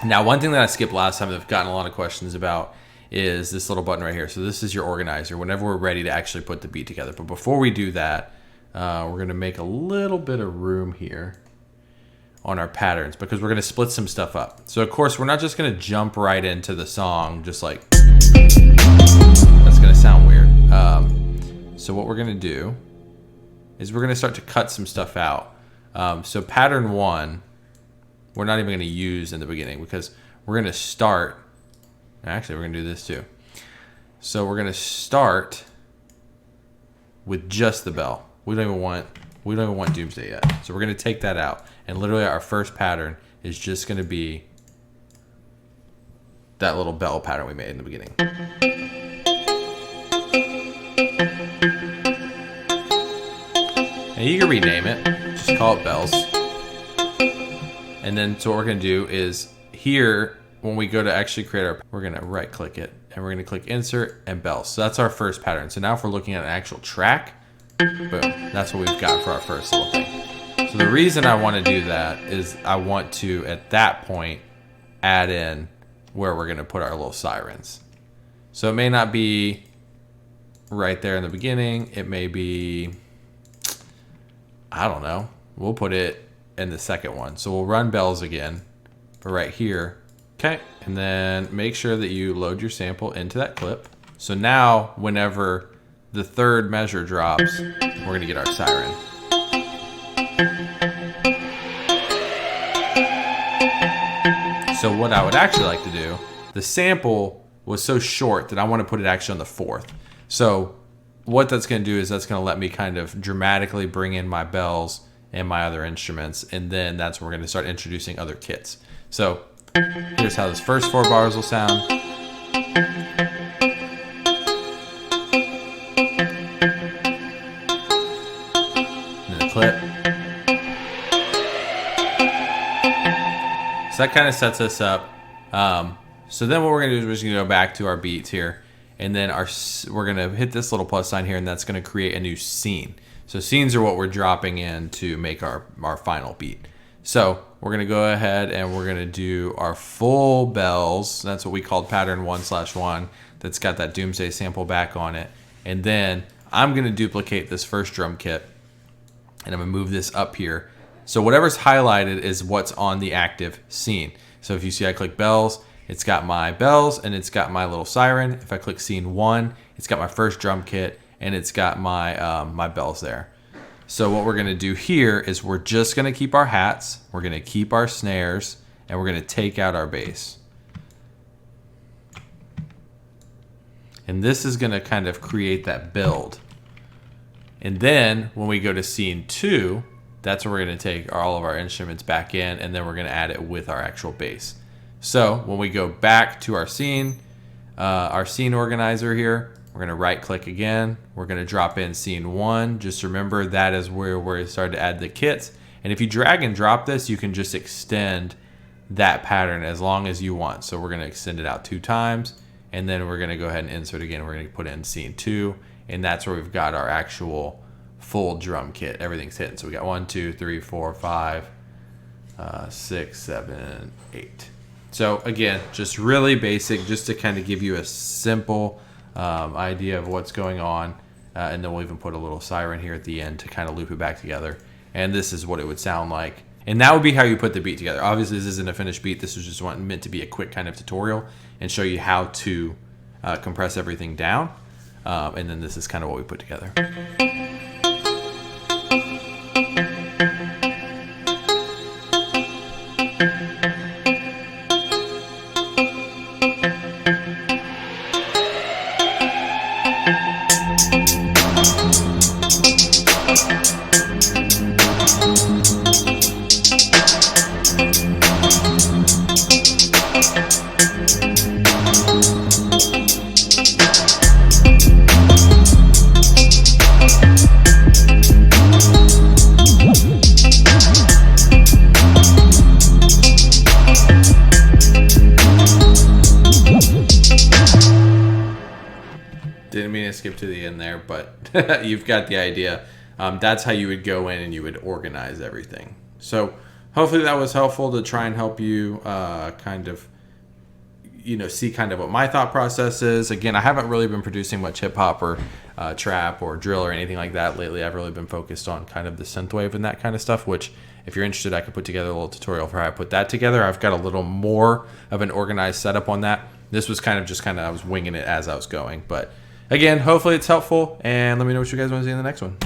Now, one thing that I skipped last time that I've gotten a lot of questions about is this little button right here. So this is your organizer whenever we're ready to actually put the beat together. But before we do that, we're going to make a little bit of room here on our patterns because we're going to split some stuff up. So of course, we're not just going to jump right into the song just like, that's going to sound weird. So what we're going to do is we're going to start to cut some stuff out. So pattern 1, we're not even going to use in the beginning because we're going to start. Actually, we're going to do this too. So we're going to start with just the bell. We don't even want Doomsday yet. So we're going to take that out. And literally our first pattern is just going to be that little bell pattern we made in the beginning. And you can rename it. Just call it bells. And then so what we're going to do is here, when we go to actually create our, we're going to right click it and we're going to click insert and bells. So that's our first pattern. So now if we're looking at an actual track, boom, that's what we've got for our first little thing. So the reason I want to do that is I want to, at that point, add in where we're going to put our little sirens. So it may not be right there in the beginning. It may be, I don't know. We'll put it in the second one. So we'll run bells again, but right here. Okay. And then make sure that you load your sample into that clip. So now whenever the third measure drops, we're going to get our siren. So what I would actually like to do, the sample was so short that I want to put it actually on the fourth. So what that's going to do is that's going to let me kind of dramatically bring in my bells and my other instruments. And then that's when we're going to start introducing other kits. So here's how this first 4 bars will sound. And the clip. So that kind of sets us up. So then what we're going to do is we're just going to go back to our beats here. And then we're going to hit this little plus sign here, and that's going to create a new scene. So scenes are what we're dropping in to make our final beat. So we're going to go ahead and we're going to do our full bells. That's what we called pattern 1/1. That's got that Doomsday sample back on it. And then I'm going to duplicate this first drum kit, and I'm going to move this up here. So whatever's highlighted is what's on the active scene. So if you see I click bells, it's got my bells and it's got my little siren. If I click scene 1, it's got my first drum kit and it's got my my bells there. So what we're gonna do here is we're just gonna keep our hats, we're gonna keep our snares, and we're gonna take out our bass. And this is gonna kind of create that build. And then when we go to scene 2, that's where we're going to take all of our instruments back in, and then we're going to add it with our actual bass. So when we go back to our scene organizer here, we're going to right click again. We're going to drop in scene 1. Just remember that is where we started to add the kits. And if you drag and drop this, you can just extend that pattern as long as you want. So we're going to extend it out 2 times, and then we're going to go ahead and insert again. We're going to put in scene 2, and that's where we've got our actual full drum kit. Everything's hitting. So we got 1, 2, 3, 4, 5, 6, 7, 8. So again, just really basic, just to kind of give you a simple idea of what's going on. And then we'll even put a little siren here at the end to kind of loop it back together. And this is what it would sound like. And that would be how you put the beat together. Obviously, this isn't a finished beat. This was just meant to be a quick kind of tutorial and show you how to compress everything down. And then this is kind of what we put together. Didn't mean to skip to the end there, but you've got the idea. That's how you would go in and you would organize everything. So hopefully that was helpful to try and help you kind of, see kind of what my thought process is. Again, I haven't really been producing much hip hop or trap or drill or anything like that lately. I've really been focused on kind of the synthwave and that kind of stuff, which if you're interested, I could put together a little tutorial for how I put that together. I've got a little more of an organized setup on that. This was kind of I was winging it as I was going. But again, hopefully it's helpful, and let me know what you guys want to see in the next one.